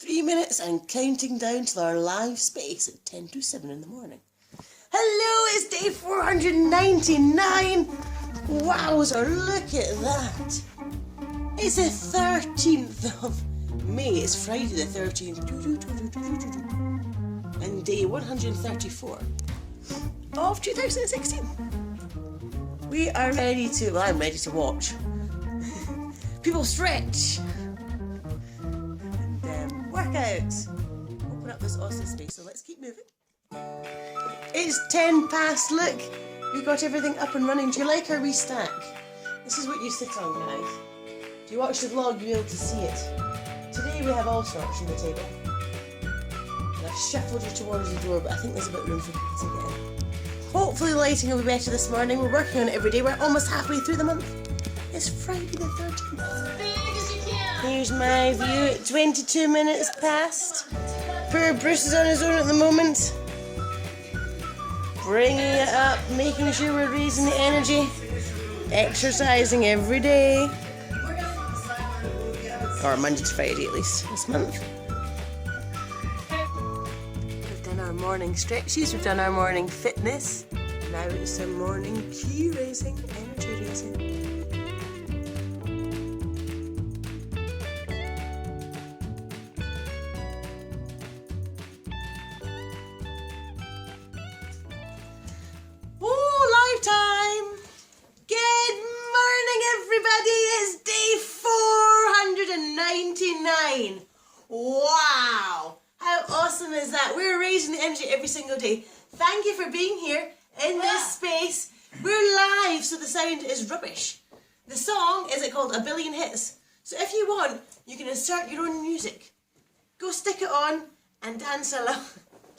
3 minutes and counting down till our live space at 10 to 7 in the morning. Hello, it's day 499. Wowzer, look at that. It's the 13th of May. It's Friday the 13th. And day 134 of 2016. We are ready to, well, I'm ready to watch people stretch and work out. Open up this awesome space, so let's keep moving. It's 10 past, look. We've got everything up and running. Do you like our wee stack? This is what you sit on, guys. If you watch the vlog, you'll be able to see it. Today we have all sorts on the table. And I've shuffled you towards the door, but I think there's a bit of room for people to get in. Hopefully the lighting will be better this morning. We're working on it every day. We're almost halfway through the month. It's Friday the 13th. As big as you can. Here's my view at 22 minutes past. Poor Bruce is on his own at the moment. Bringing it up, making sure we're raising the energy. Exercising every day. Or Monday to Friday at least this month. We've done our morning stretches, we've done our morning fitness. Now it's some morning ki raising, energy raising. Oh, live time! Good morning, everybody! It's day 499. Wow! How awesome is that? We're raising the energy every single day. Thank you for being here in this space. We're live, so the sound is rubbish. The song is called A Billion Hits. So if you want, you can insert your own music. Go stick it on and dance along.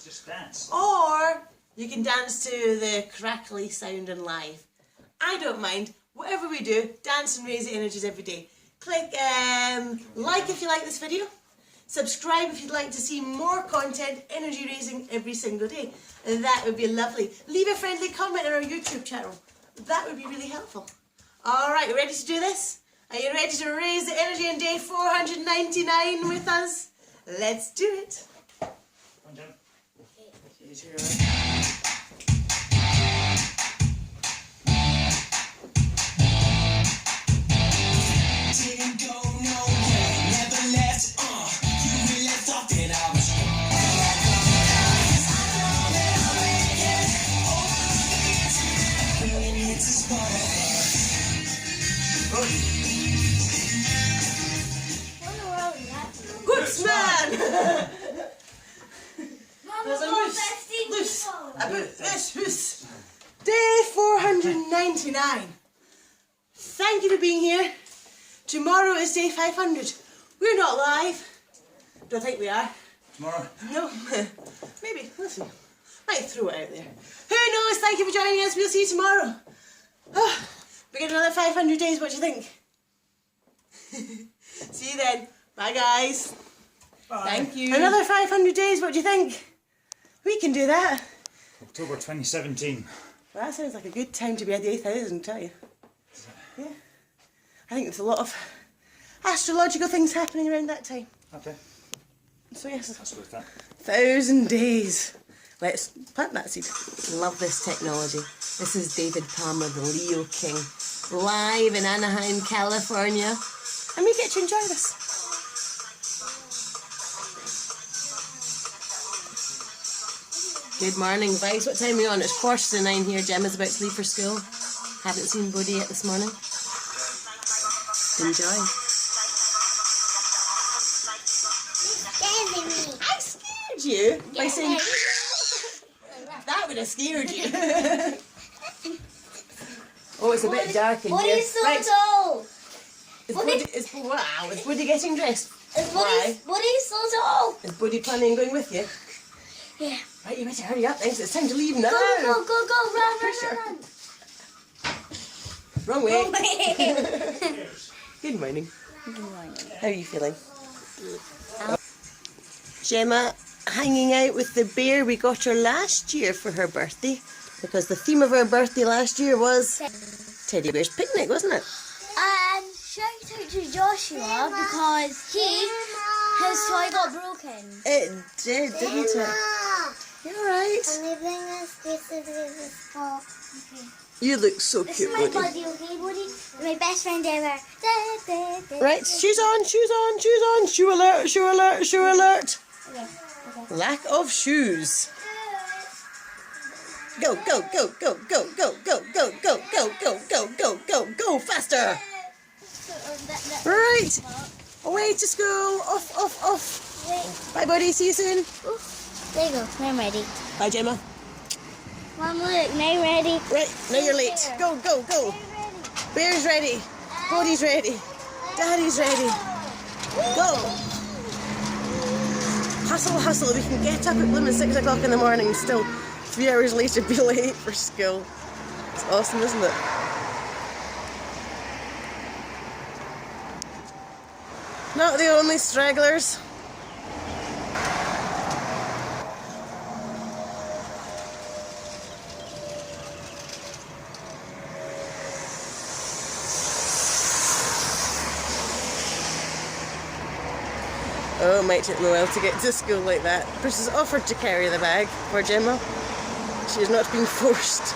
Just dance. Or you can dance to the crackly sound and live. I don't mind. Whatever we do, dance and raise the energies every day. Click like if you like this video. Subscribe if you'd like to see more content, energy raising every single day. That would be lovely. Leave a friendly comment on our YouTube channel. That would be really helpful. Alright, you ready to do this? Are you ready to raise the energy on day 499 with us? Let's do it. One down. Here's your... Good man! There's a loose. Loose. Day 499. Thank you for being here. Tomorrow is day 500. We're not live. Don't think we are. Tomorrow? No. Maybe. We'll see. Might throw it out there. Who knows? Thank you for joining us. We'll see you tomorrow. Oh, we get another 500 days. What do you think? See you then. Bye, guys. Bye. Thank you. Another 500 days. What do you think? We can do that. October 2017. Well, that sounds like a good time to be at the 8,000, I tell you. Yeah. I think there's a lot of astrological things happening around that time. Okay. So yes, That's good, that. 1,000 days. Let's plant that seed. Love this technology. This is David Palmer, the Leo King, live in Anaheim, California. And we get to enjoy this. Good morning, Vice. What time are we on? It's 9:15 here. Gemma's about to leave for school. Haven't seen Bodhi yet this morning. Enjoy. I scared you by saying that would have scared you. Oh, it's a bit dark in here. Bodhi's so tall. Is Bodhi getting dressed? Bodhi's so tall. Is Bodhi planning on going with you? Yeah. Right, you better hurry up then, 'cause it's time to leave now. Go, run. Wrong way. Good morning. Good morning. How are you feeling? Gemma hanging out with the bear we got her last year for her birthday, because the theme of her birthday last year was Teddy Bear's Picnic, wasn't it? And shout out to Joshua because he His toy got broken. It did, didn't it? You're alright. You look so This cute, is my Bodhi. buddy, okay, buddy? My best friend ever. Right, shoes on, shoes on, shoes on. Shoe alert, shoe alert, shoe alert. Okay. Lack of shoes. Go, go, go, go, go, go, go, go, go, go, go, go, go, go, go, faster. Right, away to school. Off, off, off. Bye, buddy. See you soon. There you go. Now I'm ready. Bye, Gemma. Mom, look. Now I'm ready. Right, now you're late. Go, go, go. Bear's ready. Bodhi's ready. Daddy's ready. Go. Hustle, hustle. We can get up at blooming 6 o'clock in the morning and still 3 hours later be late for school. It's awesome, isn't it? Not the only stragglers. Oh, it might take me a while to get to school like that. Bruce has offered to carry the bag for Gemma. She has not been forced.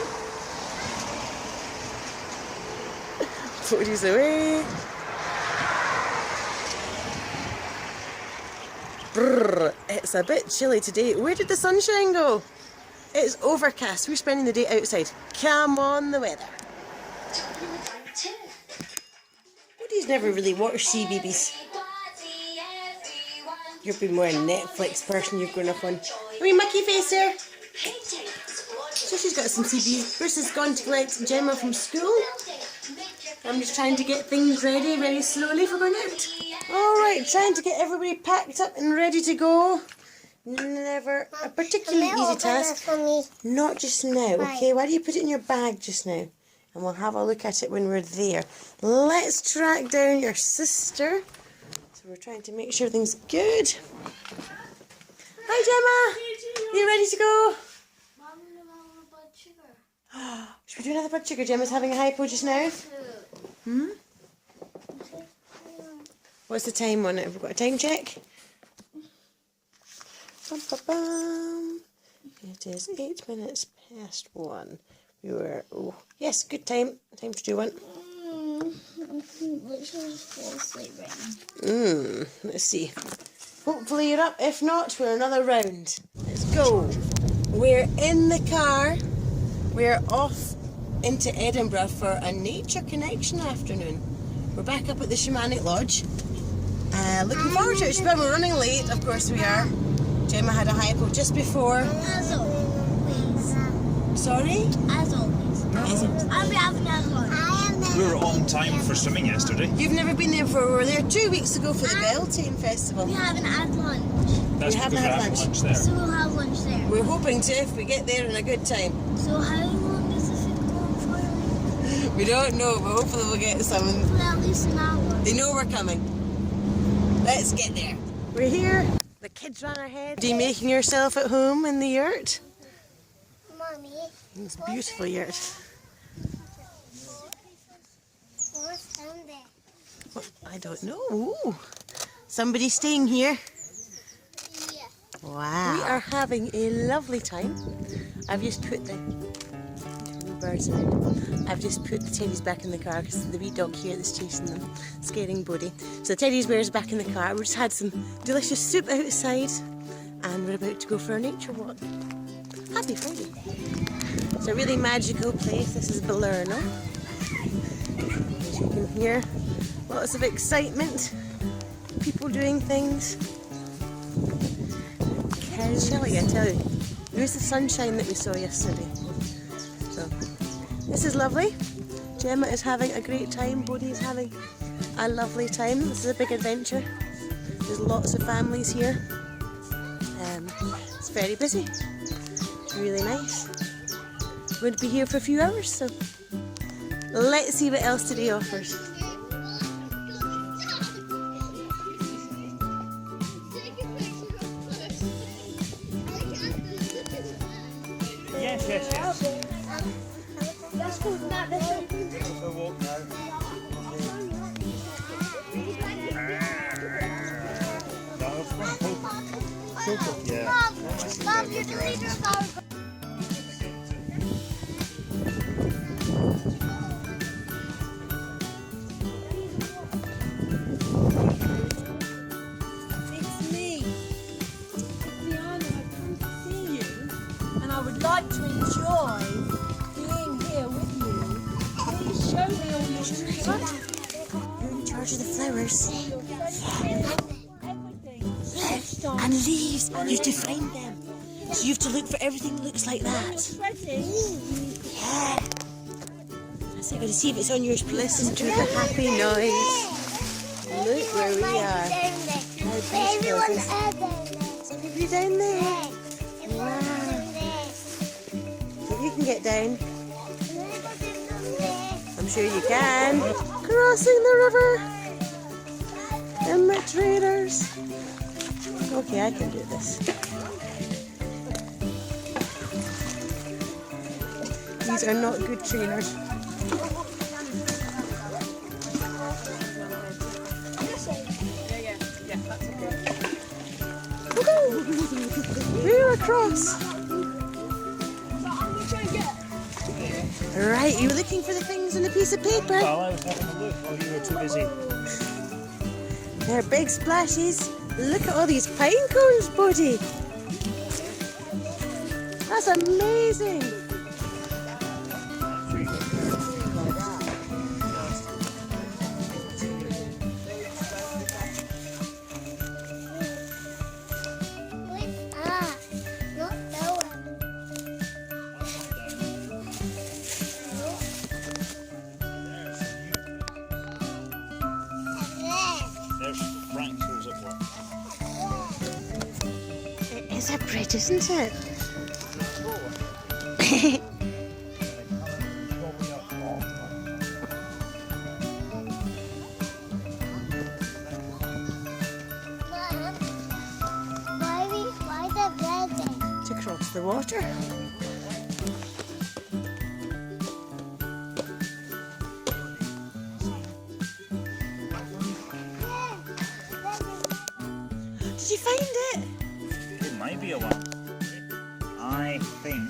Bodhi's away. Brrr, it's a bit chilly today. Where did the sunshine go? It's overcast. We're spending the day outside. Come on, the weather. Bodhi's never really watched CBeebies. You've been more a Netflix person you've grown up on. I mean, Mickey face there. So she's got some CBeebies. Bruce has gone to collect Gemma from school. I'm just trying to get things ready very slowly for going out. Alright, trying to get everybody packed up and ready to go. Never a particularly easy task. Not just now, okay? Why do you put it in your bag just now? And we'll have a look at it when we're there. Let's track down your sister. So we're trying to make sure everything's good. Hi, Gemma. You ready to go? Mom, blood sugar. Should we do another blood sugar? Gemma's having a hypo just now. Hmm? What's the time on it? Have we got a time check? Bum, bum, bum. It is 8 minutes past 1. We were, oh, yes, good time. Time to do one. Let's see. Hopefully you're up. If not, we're another round. Let's go. We're in the car. We're off into Edinburgh for a nature connection afternoon. We're back up at the Shamanic Lodge. Looking forward to it. But we're running late, of course we are. Gemma had a hypo just before. As always. Sorry? As always. I'll be having that lunch. We were on time for swimming yesterday. You've never been there before. We were there 2 weeks ago for the Beltane Festival. We haven't had lunch. That's We haven't because we're had having lunch. lunch there. So we'll have lunch there. We're hoping to if we get there in a good time. So how long does this go on for? We don't know, but hopefully we'll get some. For at least an hour. They know we're coming. Let's get there. We're here. The kids ran ahead. Are you making yourself at home in the yurt? Mommy. It's a beautiful yurt. What's down there? Well, I don't know. Ooh. Somebody's staying here. Yeah. Wow. We are having a lovely time. I've just put the birds around. I've just put the teddies back in the car because the wee dog here that's chasing them, scaring Bodhi. So the teddies bear's back in the car. We just had some delicious soup outside and we're about to go for a nature walk. Happy Friday. It's a really magical place. This is Balerno. As you can hear, lots of excitement, people doing things. It's chilly, I tell you. There's the sunshine that we saw yesterday. So, this is lovely. Gemma is having a great time. Bodhi is having a lovely time. This is a big adventure. There's lots of families here. It's very busy. Really nice. We're going to be here for a few hours, so let's see what else today offers. Yes, yes, yes. Let's go back this way. We'll walk now. No, Yeah. Mom, you're the leader of our group. It's me. It's Liana. I've come to see you, and I would like to enjoy being here with you. Please show me all your treasures. You're in charge of the flowers. Everything. And leaves. You have to find them. So you have to look for everything that looks like that. Yeah. That's it. Got to see if it's on yours. Listen to the happy noise. Look where we are. How beautiful is this? Some people down there. Wow. You can get down. I'm sure you can. Crossing the river. And my traders. Okay, I can do this. These are not good trainers. We're across. Right, you were looking for the things on the piece of paper. Well, I was having a look while you were too busy. They're big splashes. Look at all these pine cones, Bodhi. That's amazing. There's Franklin's at work. It is a bridge, isn't it? Why the red? To cross the water. Did you find it? It might be a one. I think.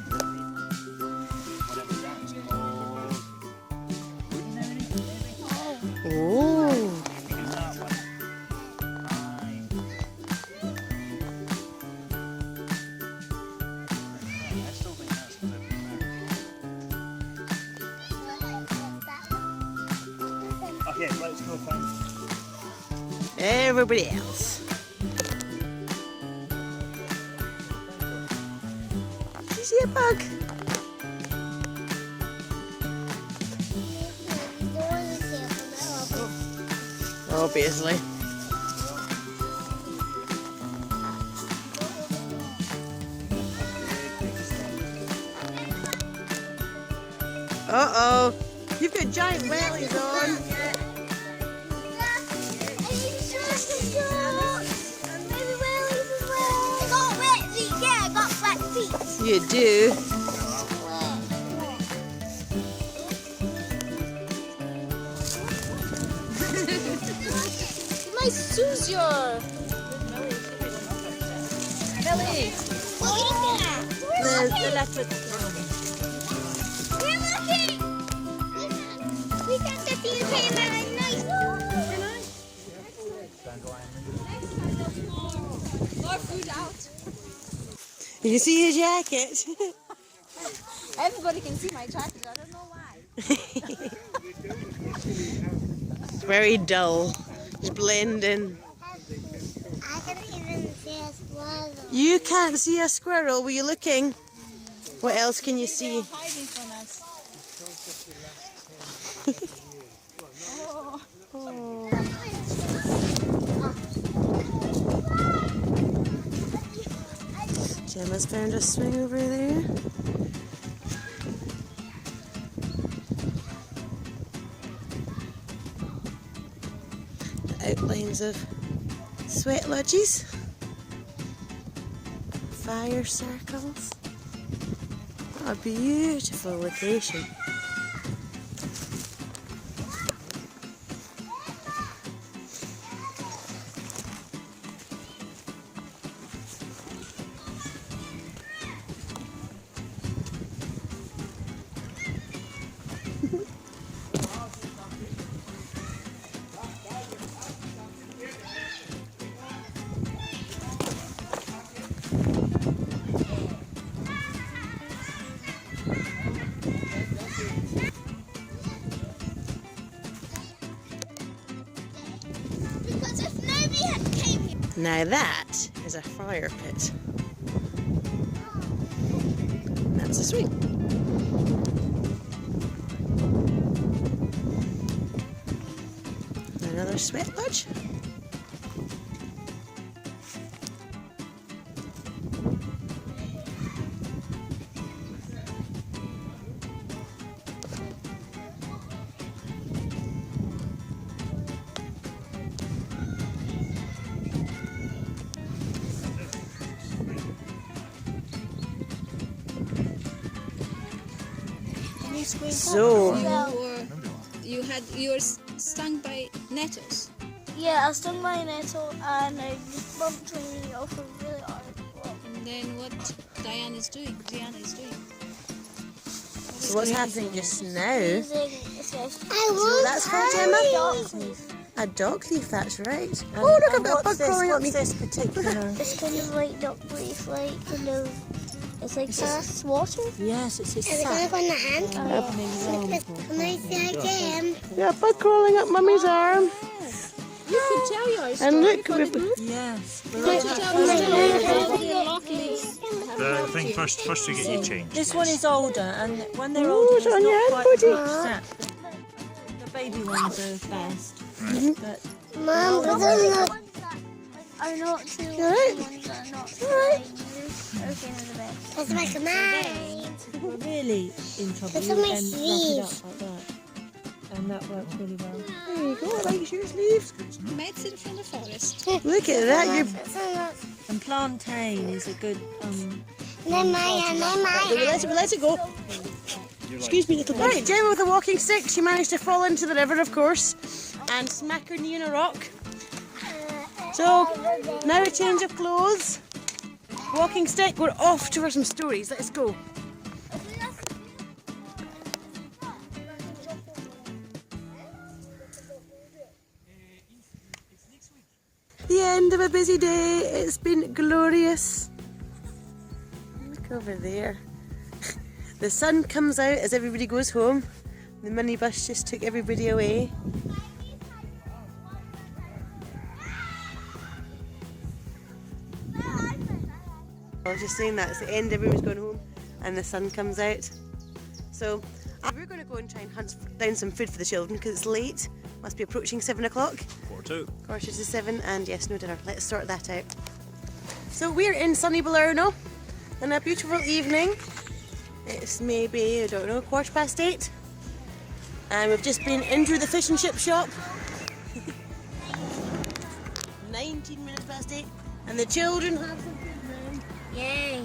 Whatever that's called. Woodland, maybe? Oh. Maybe that one. I still think that's the different. Okay, let's go find. Everybody else. Did you see a bug? Obviously. Uh-oh. You've got giant wellies on. You do. My Susie. Belly. The leopard. We're looking! We got the few camera nice. More food out. You can see his jacket. Everybody can see my jacket. I don't know why. Very dull. Just blend in. I can even see a squirrel. You can't see a squirrel. Were you looking? What else can you see? Hiding from us. Oh. Gemma's found a swing over there. The outlines of sweat lodges, fire circles. What a beautiful location. Because if nobody had came here. Now that is a fire pit. That's a swing. Another sweat lodge. So, You were stung by nettles. Yeah, I was stung by a nettle and I just bumped me off a really hard rock. And then what Diana is doing? so what's happening just now? That's called Gemma? A dock leaf, that's right. Oh, look, I've got a bug crawling up me. What's this particular? It's kind of like dock leaf, like kind of, it's like fast water. Yes, it's a Is it going to sack. go in the hand? An example. Can I see again? Yeah, a bug crawling up Mummy's arm. You can tell your story. And look, for the group. Yes. You can tell the story. The lock leaves. The thing first to get you changed. This one is older, and when they're older, it's it's on your not hand, quite Bodhi. as much sap. The baby ones are best. But Mom, but they're not, are not too Alright. ones that are not okay with the best. That's like mine. if we're really in trouble, That's you on my then wrap it sleeve. up like that. And that works really well. There you go, I like your sleeves. Medicine from the forest. Look at that, you're... And plantain is a good Let it go. Excuse me, little boy. Right, Gemma with a walking stick. She managed to fall into the river, of course, and smack her knee on a rock. So, now a change of clothes. Walking stick, we're off to for some stories. Let's go. The end of a busy day. It's been glorious. Look over there. The sun comes out as everybody goes home. The minibus just took everybody away. I was just saying that's the end, everyone's going home and the sun comes out. So we're going to go and try and hunt down some food for the children because it's late. Must be approaching 7 o'clock. 4-2. Quarter to 7 and yes, no dinner. Let's sort that out. So we're in sunny Balerno on a beautiful evening. It's maybe, I don't know, 8:15. And we've just been into the fish and chip shop. 19 minutes past 8. And the children have some food now. Yay.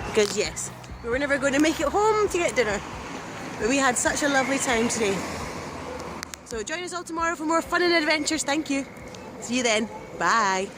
Because yes, we were never going to make it home to get dinner. But we had such a lovely time today. So join us all tomorrow for more fun and adventures. Thank you. See you then. Bye.